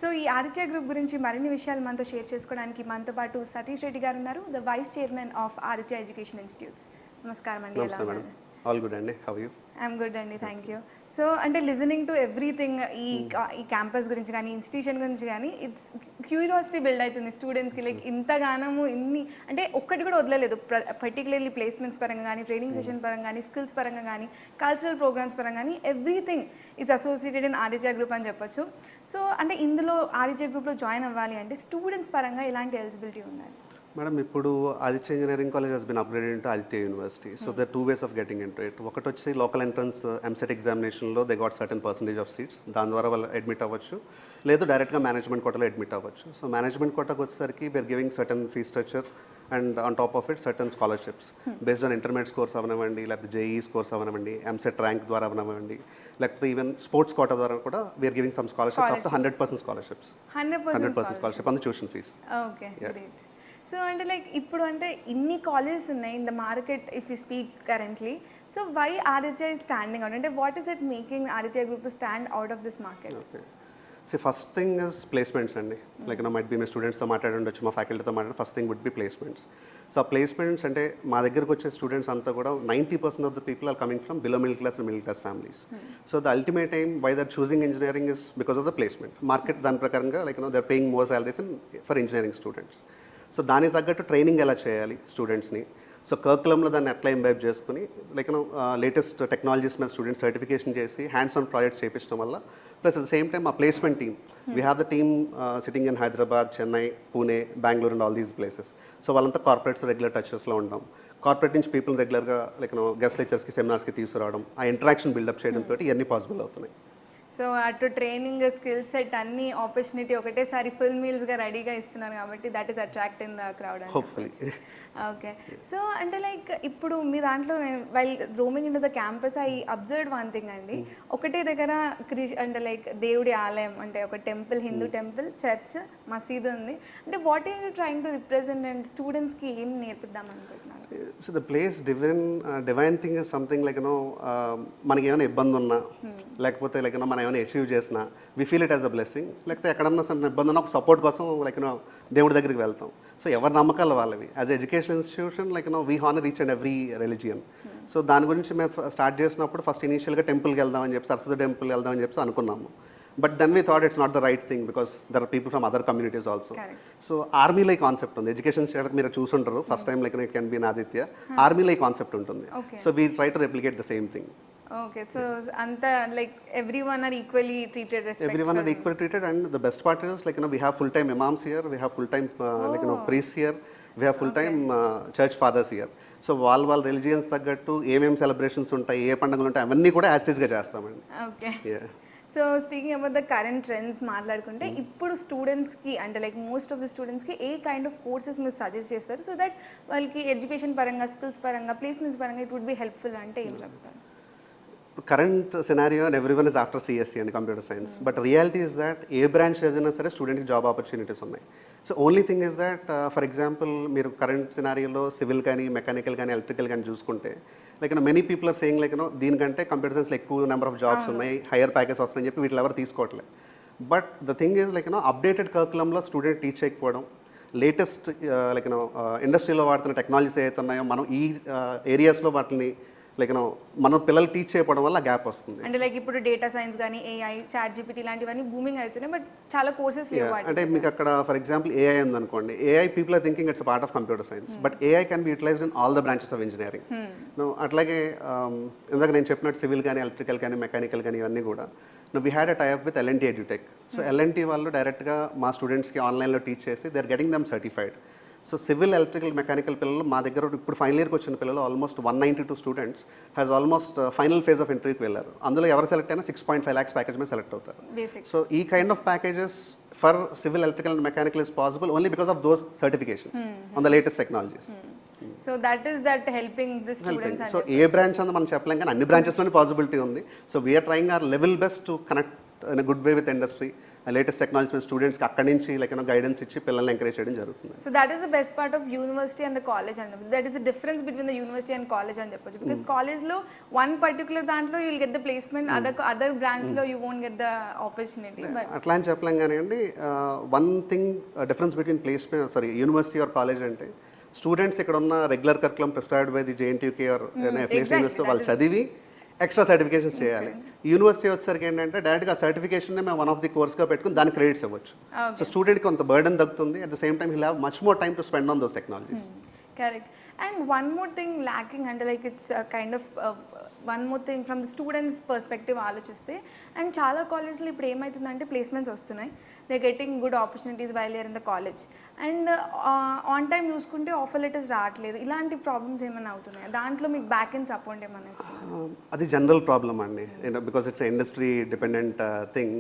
సో ఈ ఆదిత్య గ్రూప్ గురించి మరిన్ని విషయాలు మనతో షేర్ చేసుకోవడానికి మనతో పాటు సతీష్ రెడ్డి గారు ఉన్నారు, the vice chairman of Aditya education institutes. నమస్కారం అండి. ఎలా ఉన్నారు? ఆల్ గుడ్ అండి. How you? ఐఎమ్ గుడ్ అండి, థ్యాంక్ యూ. సో అంటే లిజనింగ్ టు ఎవ్రీథింగ్ ఈ క్యాంపస్ గురించి కానీ ఇన్స్టిట్యూషన్ గురించి కానీ ఇట్స్ క్యూరియాసిటీ బిల్డ్ అవుతుంది స్టూడెంట్స్కి. లైక్ ఇంతగానము ఇన్ని అంటే ఒక్కటి కూడా వదలలేదు, పర్టికులర్లీ ప్లేస్మెంట్స్ పరంగా కానీ, ట్రైనింగ్ సెషన్ పరంగా కానీ, స్కిల్స్ పరంగా కానీ, కల్చరల్ ప్రోగ్రామ్స్ పరంగా కానీ everything is associated in Aditya group అని చెప్పొచ్చు. సో అంటే ఇందులో ఆదిత్య గ్రూప్లో జాయిన్ అవ్వాలి అంటే స్టూడెంట్స్ పరంగా ఎలాంటి ఎలిజిబిలిటీ ఉండాలి? మేడం, ఇప్పుడు Aditya engineering college has been upgraded into Aditya university. So there 2 ways of getting into it. ఒకటి వచ్చి లోకల్ ఎంట్రన్స్ ఎంసెట్ ఎగ్జామినేషన్లో they got certain percentage of seats, దాని ద్వారా వాళ్ళు అడ్మిట్ అవ్వచ్చు, లేదు డైరెక్ట్గా మేనేజ్మెంట్ కోటాలో అడ్మిట్ అవ్వచ్చు. సో మేనేజ్మెంట్ కోటాకు వచ్చేసరికి we are giving certain fee structure and on top of it certain scholarships based on intermediate scores అవనివ్వండి, లేకపోతే జేఈ స్కోర్స్ అవనివ్వండి, ఎంసెట్ ర్యాంక్ ద్వారా అవనివ్వండి, లేకపోతే ఈవెన్ స్పోర్ట్స్ కోటా ద్వారా కూడా we are giving some scholarships up to 100% scholarships, 100% scholarship on the tuition fees. Okay, great. So అంటే like ఇప్పుడు అంటే ఇన్ని కాలేజెస్ ఉన్నాయి in the market if you speak currently. So why Aditya is standing out? అంటే what is it making Aditya group stand out of this market? Okay, so first thing is placements అండి. Like might be మీ స్టూడెంట్స్తో మాట్లాడి ఉండొచ్చు, మా ఫ్యాకల్టీతో మాట్లాడి, first thing would be placements. So ఆ ప్లేస్మెంట్స్ అంటే మా దగ్గరకు వచ్చే స్టూడెంట్స్ అంతా కూడా 90% of the people are coming from below middle class and middle class families. So the ultimate aim why they're choosing engineering is because of the placement. Market దాని ప్రకారంగా like they're paying more salaries for engineering students. So దానికి తగ్గట్టు training ఎలా చేయాలి స్టూడెంట్స్ని, so కరికులంలో దాన్ని ఎట్లా imbibe చేసుకుని లైక్ లేటెస్ట్ టెక్నాలజీస్ మీద స్టూడెంట్స్ సర్టిఫికేషన్ చేసి హ్యాండ్స్ ఆన్ ప్రాజెక్ట్స్ చేయించడం వల్ల, plus at the same time ఆ placement team, we have the team sitting in Hyderabad, Chennai, Pune, Bengaluru and all these places. So వాళ్ళంతా కార్పొరేట్స్ రెగ్యులర్ టచెస్లో ఉంటాం. కార్పొరేట్ నుంచి పీపుల్ రెగ్యులర్గా లైక్ గెస్ట్ లెక్చర్స్కి, సెమినార్స్కి తీసుకురావడం, ఆ ఇంటరాక్షన్ బిల్డప్ చేయడంతో ఇవన్నీ పాసిబుల్ అవుతున్నాయి. సో అటు ట్రైనింగ్, స్కిల్ సెట్ అన్ని ఆపర్చునిటీ ఒకటేసారి ఫుల్ మీల్స్గా రెడీగా ఇస్తున్నారు కాబట్టి that is attracting the crowd. Hopefully. Okay, so అంటే లైక్ ఇప్పుడు మీ దాంట్లో while roaming in to the campus I observe one thing అండి. ఒకటే దగ్గర అంటే లైక్ దేవుడి ఆలయం అంటే ఒక టెంపుల్, హిందూ టెంపుల్, చర్చ్, మసీదు ఉంది. అంటే what are you trying to represent and స్టూడెంట్స్కి ఏం నేర్పిద్దాం అనుకుంటున్నారు? So the place divine thing is something like మనకి ఏమైనా ఇబ్బంది ఉన్నా, లేకపోతే లైక్ మనం ఏమైనా అచీవ్ చేసినా we feel it as a blessing. లేకపోతే ఎక్కడన్నా సన్న ఇబ్బంది ఉన్నా ఒక సపోర్ట్ కోసం లైక్ దేవుడి దగ్గరికి వెళ్తాం. సో ఎవరి నమ్మకాలు వాళ్ళవి. As education institution like we honour each and every religion. So దాని గురించి మేము స్టార్ట్ చేసినప్పుడు ఫస్ట్ ఇనీషియల్గా టెంపుల్కి వెళ్దామని చెప్పి, సరస్వతి టెంపుల్కి వెళ్దామని చెప్పి అనుకున్నాము. But then we thought it's not the right thing because there are people from other communities also. So army like concept ఉంది ఎడ్యుకేషన్ స్టేట్, మీరు చూసుంటారు first time like it can be in Aditya. Army like concept ఉంటుంది. So we try to replicate the same thing. Okay, so anta like everyone are equally treated, respectful. Everyone are equally treated, and the best part is like we have full-time imams here, we have full-time like priests here, we have full-time church fathers here. So వాళ్ళ religions తగ్గట్టు ఏమేమి celebrations ఉంటాయి, ఏ పండుగలు ఉంటాయి, అవన్నీ కూడా యాస్టీస్గా చేస్తామండి. Okay, so speaking about the current trends మాట్లాడుకుంటే ఇప్పుడు స్టూడెంట్స్కి అంటే లైక్ మోస్ట్ ఆఫ్ ద స్టూడెంట్స్కి ఏ కైండ్ ఆఫ్ కోర్సెస్ మీరు సజెస్ట్ చేస్తారు సో దట్ వాళ్ళకి ఎడ్యుకేషన్ పరంగా, స్కిల్స్ పరంగా, ప్లేస్మెంట్స్ పరంగా ఇట్ వుడ్ బి హెల్ప్ఫుల్ అంటే ఏం చెప్తారు? Current scenario and everyone is after CSE and computer science, but reality is that ఏ బ్రాంచ్ ఏదైనా సరే స్టూడెంట్కి జాబ్ ఆపర్చునిటీస్ ఉన్నాయి. So only thing is that for example మీరు కరెంట్ సినారియోలో సివిల్ కానీ, మెకానికల్ కానీ, ఎలక్ట్రికల్ కానీ చూసుకుంటే like many people are saying like దీనికంటే కంప్యూటర్ సైన్స్లో ఎక్కువ నెంబర్ ఆఫ్ జాబ్స్ ఉన్నాయి, హైయర్ ప్యాకేజ్ వస్తున్నాయని చెప్పి వీటిలో ఎవరు తీసుకోవట్లేదు. But the thing is like updated కరికులంలో స్టూడెంట్ టీచ్ చేయకపోవడం, లేటెస్ట్ లైక్ ఇండస్ట్రీలో వాడుతున్న టెక్నాలజీస్ ఏవైతే ఉన్నాయో మనం ఈ ఏరియాస్లో వాటిని లైక్ మన పిల్లలు టీచ్ చేయడం వల్ల గ్యాప్ వస్తుంది. అంటే లైక్ ఇప్పుడు డేటా సైన్స్ కానీ, ఏఐ, చాట్ జీపీటీ ఇలాంటివన్నీ బూమింగ్ అవుతున్నాయి, బట్ చాలా కోర్సెస్ లేవు. అంటే మీకు అక్కడ ఫర్ ఎగ్జాంపుల్ ఏఐ ఉందనుకోండి, AI people are thinking it's part of computer science, but AI can be utilized in all the branches of engineering. అట్లాగే ఇందాక నేను చెప్పినట్టు సివిల్ కానీ, ఎలక్ట్రికల్ కానీ, మెకానికల్ కానీ ఇవన్నీ కూడా we had a tie-up with L&T edutech. సో L&T వాళ్ళు డైరెక్ట్గా మా స్టూడెంట్స్కి ఆన్లైన్లో టీచ్ చేసి they are getting them certified. So civil electrical mechanical పిల్లలు మా దగ్గర ఇప్పుడు ఫైనల్ ఇయర్కి వచ్చిన పిల్లలు almost 192 students has almost final phase of ఇంటర్వ్యూకి వెళ్ళారు. అందులో ఎవరు సెలెక్ట్ అయినా 6.5 lakhs ప్యాకేజ్ మీద సెలెక్ట్ అవుతారు. బేసిక్. సో ఈ kind of packages for civil electrical and mechanical is possible only because of those certifications on the latest technologies. So that is that helping the students. So ఏ branch అని మనం చెప్పలేం కానీ అన్ని బ్రాంచెస్లోనే possibility ఉంది. So we are trying our level best to connect in a good way with industry. Latest technologies మీద స్టూడెంట్స్కి అక్కడి నుంచి గైడెన్స్ ఇచ్చి పిల్లల్ని ఎంకరేజ్ చేయడం జరుగుతుంది. So that is the best part of university and the college and that is the difference between the university and college అని చెప్పొచ్చు. బికాస్ కాలేజ్లో వన్ పర్టికులర్ దాంట్లో you will get the placement, other బ్రాంచ్లో you won't get the opportunity. అట్లా అని చెప్పలేం కానీ అండి, one thing difference between placement university or college అంటే స్టూడెంట్స్ ఇక్కడ ఉన్న regular curriculum prescribed by the JNTUK or affiliation university వాళ్ళు చదివి ఎక్స్ట్రా సర్టిఫికేషన్స్ చేయాలి. యూనివర్సిటీ వచ్చేసరికి ఏంటంటే డైరెక్ట్గా సర్టిఫికేషన్ మేము వన్ ఆఫ్ ది కోర్స్గా పెట్టుకుని దానికి క్రెడిట్స్ ఇవ్వచ్చు. సో స్టూడెంట్కి కొంత బర్డెన్ తగ్గుతుంది. At the same time he'll have much more time to spend on those technologies. Correct. And one more thing lacking అంటే like it's kind of one more thing from the students perspective ఆలోచిస్తే, and చాలా కాలేజ్లో ఇప్పుడు ఏమవుతుందంటే placements వస్తున్నాయి, they getting good opportunities while year in the college, and on time చూసుకుంటే offer letters రావట్లేదు. ఇలాంటి ప్రాబ్లమ్స్ ఏమైనా అవుతున్నాయి? దాంట్లో మీకు బ్యాక్ అండ్ సపోర్ట్ ఏమైనా ఇస్తున్నారు? అది జనరల్ ప్రాబ్లమ్ అండి, because it's industry dependent thing.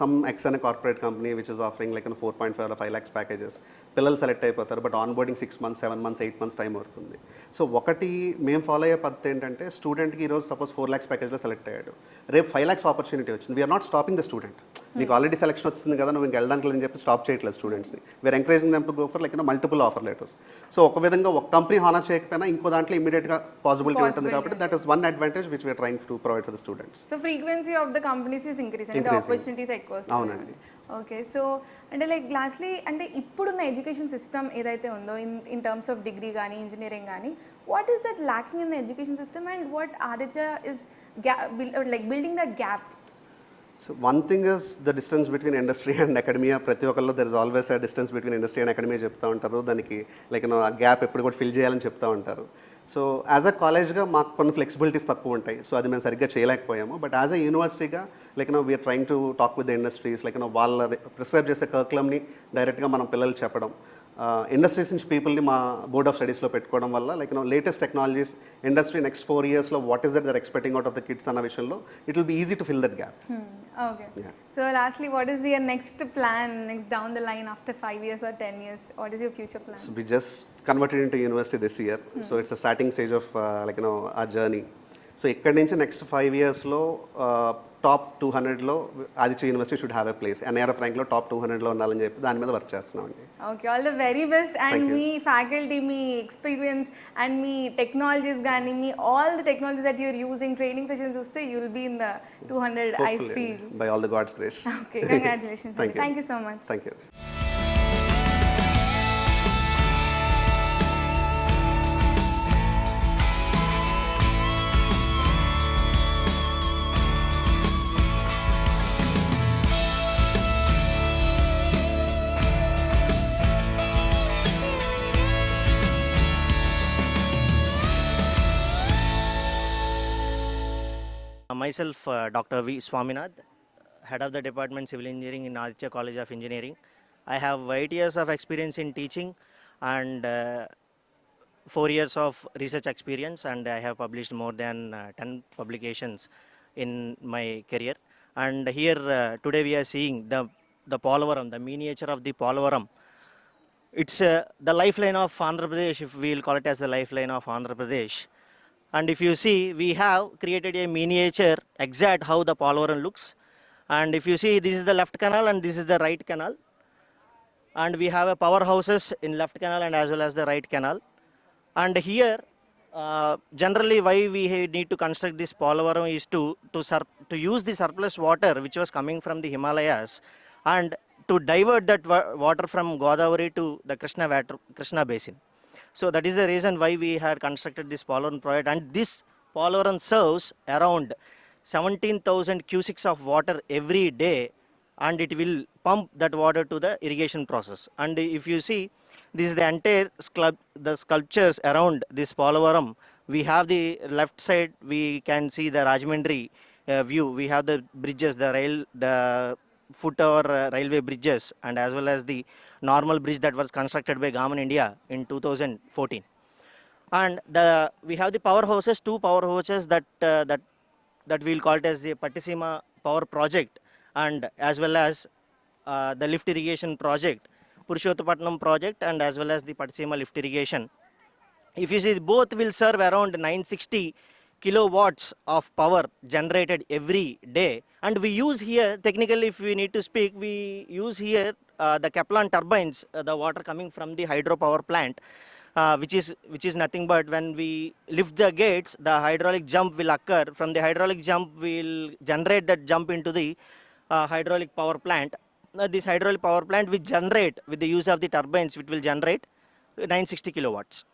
Some X అనే corporate company which is offering 4.5 or 5 lakhs packages. పిల్లలు సెలెక్ట్ అయిపోతారు, but onboarding 6 months, 7 months, 8 months time పడుతుంది. సో ఒకటి మేము ఫాలో అయ్యే పద్ధతి ఏంటంటే, స్టూడెంట్కి ఈరోజు సపోజ్ 4 lakhs ప్యాకేజ్లో సెలెక్ట్ అయ్యాడు, రేపు 5 lakhs ఆపర్చునిటీ వచ్చింది. We are not stopping the student. నీకు ఆల్రెడీ సెలెక్షన్ వచ్చింది కదా, నువ్వు ఇంకా వెళ్ళడానికి లేదని చెప్పి స్టాప్ చేయట్లేదు స్టూడెంట్స్ని. We are encouraging them to go for multiple offer letters. So ఒక విధంగా ఒక కంపెనీ హానర్ చేయకపోయినా ఇంకో దాంట్లో ఇమీడియట్గా పాసిబిలిటీ ఉంటుంది కాబట్టి that is one advantage which we are trying to provide for the students. So frequency of the companies is increase అంటే ఆపర్చునిటీస్ ఎక్కువ వస్తాయి. అవునండి. ఓకే. సో అంటే లాస్ట్లీ అంటే ఇప్పుడున్న ఎడ్యుకేషన్ సిస్టమ్ ఏదైతే ఉందో ఇన్ టర్మ్స్ ఆఫ్ డిగ్రీ కానీ ఇంజనీరింగ్ కానీ, what is that lacking in the education system and what Aditya is building that gap? So one thing is the distance between industry and academia. ప్రతి ఒక్కళ్ళు there is always a distance between industry and academia చెప్తూ ఉంటారు. దానికి ఆ gap ఎప్పుడు కూడా fill చేయాలని చెప్తూ ఉంటారు. సో యాజ్ అ కాలేజ్గా మాకు కొన్ని ఫ్లెక్సిబిలిటీస్ తక్కువ ఉంటాయి. సో అది మేము సరిగ్గా చేయలేకపోయాము. బట్ యాజ్ అ యూనివర్సిటీగా we are trying to talk with the industries. వాళ్ళ ప్రిస్క్రైబ్ చేసే కరికులంని డైరెక్ట్గా మనం పిల్లలు చెప్పడం, ఇండస్ట్రీస్ నుంచి పీపుల్ని మా బోర్డ్ ఆఫ్ స్టడీస్లో పెట్టుకోవడం వల్ల లేటెస్ట్ టెక్నాలజీస్ ఇండస్ట్రీ నెక్స్ట్ 4 yearsలో what is that they're expecting out of the kids అన్న విషయంలో it will be easy to fill that gap. Okay. So lastly what is your next plan next down the line after 5 years or 10 years? What is your future plan? So we just converted into university this year. So it's a starting stage of our journey. So ikkadi nunchi next 5 yearsలో top 200లో Aditya university should have a place. NIRF ర్యాంక్లో top 200లో ఉండాలని చెప్పి దాని మీద work చేస్తున్నామండి. Okay. All the very best. And మీ ఫ్యాకల్టీ, మీ ఎక్స్పీరియన్స్ అండ్ మీ టెక్నాలజీస్ కానీ మీ all the technologies that you're using training sessions చూస్తే you will be in the 200 I feel. By all the god's grace. Okay. Congratulations. Thank you so much. Thank you. Myself, Dr. V. Swaminath, Head of the Department Civil Engineering in Aditya College of Engineering. I have 8 years of experience in teaching and 4 years of research experience, and I have published more than 10 publications in my career. And here today we are seeing the Polavaram, the miniature of the Polavaram. It's the lifeline of Andhra Pradesh, if we will call it as the lifeline of Andhra Pradesh. And if you see, we have created a miniature exact how the Polavaram looks. And if you see, this is the left canal and this is the right canal. And we have a powerhouses in left canal and as well as the right canal. And here, generally why we need to construct this Polavaram is to use the surplus water which was coming from the Himalayas and to divert that water from Godavari to the Krishna basin. So that is the reason why we had constructed this Polavaram project, and this Polavaram serves around 17,000 cusics of water every day, and it will pump that water to the irrigation process. And if you see, this is the entire the sculptures around this Polavaram. We have the left side, we can see the Rajahmundry view. We have the bridges, the rail, the foot or railway bridges, and as well as the normal bridge that was constructed by Government India in 2014. And we have the powerhouses, 2 powerhouses that we'll call it as the Pattisima Power Project, and as well as the lift irrigation project, Purushottapatnam project, and as well as the Pattisima lift irrigation. If you see, both will serve around 960 kilowatts of power generated every day. And we use here, technically if we need to speak, we use here the Kaplan turbines, the water coming from the hydropower plant, which is nothing but when we lift the gates, the hydraulic jump will occur. From the hydraulic jump, we'll generate that jump into the hydraulic power plant. This hydraulic power plant will generate, with the use of the turbines, it will generate 960 kilowatts.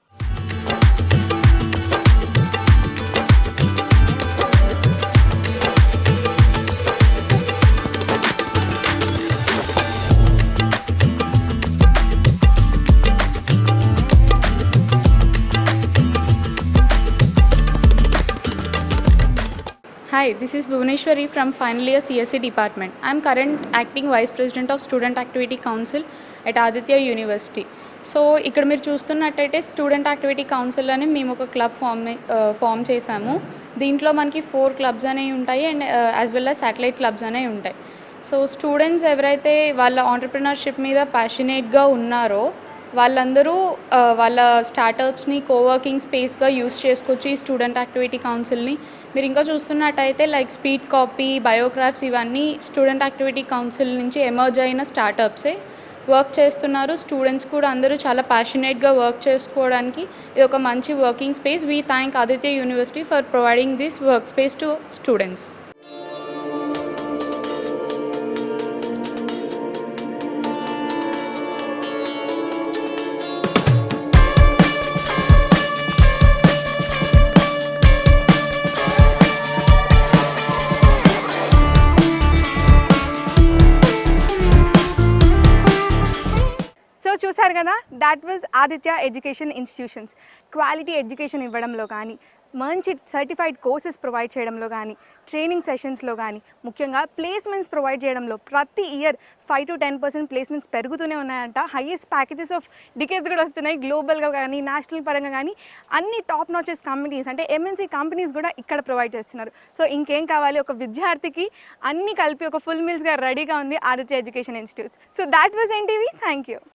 Hi, this is Bhuvaneshwari from final year CSE department. I am current acting vice president of Student Activity Council at Aditya University. So ఇక్కడ మీరు చూస్తున్నట్టయితే student activity council అని మేము ఒక club form చేసాము. దీంట్లో మనకి 4 clubs అనేవి ఉంటాయి and as well as satellite clubs అనేవి ఉంటాయి. సో స్టూడెంట్స్ ఎవరైతే వాళ్ళ ఆంటర్ప్రినర్షిప్ మీద ప్యాషనేట్గా ఉన్నారో వాళ్ళందరూ వాళ్ళ స్టార్టప్స్ని కోవర్కింగ్ స్పేస్గా యూస్ చేసుకోవచ్చు ఈ స్టూడెంట్ యాక్టివిటీ కౌన్సిల్ని. మీరు ఇంకా చూస్తున్నట్టయితే లైక్ స్పీడ్ కాపీ, బయోక్రాఫ్ట్స్ ఇవన్నీ స్టూడెంట్ యాక్టివిటీ కౌన్సిల్ నుంచి ఎమర్జ్ అయిన స్టార్టప్సే వర్క్ చేస్తున్నారు. స్టూడెంట్స్ కూడా అందరూ చాలా ప్యాషనేట్గా వర్క్ చేసుకోవడానికి ఇది ఒక మంచి working space. We thank Aditya university for providing this work space to students. So చూసారు కదా, that was Aditya education institutions. Quality education ఇవ్వడంలో కానీ, మంచి సర్టిఫైడ్ కోర్సెస్ ప్రొవైడ్ చేయడంలో కానీ, ట్రైనింగ్ సెషన్స్లో కానీ, ముఖ్యంగా ప్లేస్మెంట్స్ ప్రొవైడ్ చేయడంలో ప్రతి ఇయర్ 5 to 10% ప్లేస్మెంట్స్ పెరుగుతూనే ఉన్నాయంట. హైయెస్ట్ ప్యాకేజెస్ ఆఫ్ డికేట్స్ కూడా వస్తున్నాయి, గ్లోబల్గా కానీ నేషనల్ పరంగా కానీ. అన్ని టాప్ నాచెస్ కంపెనీస్ అంటే MNC కంపెనీస్ కూడా ఇక్కడ ప్రొవైడ్ చేస్తున్నారు. సో ఇంకేం కావాలి, ఒక విద్యార్థికి అన్ని కలిపి ఒక ఫుల్ మీల్స్గా రెడీగా ఉంది Aditya education institutes. So that was NTV. Thank you.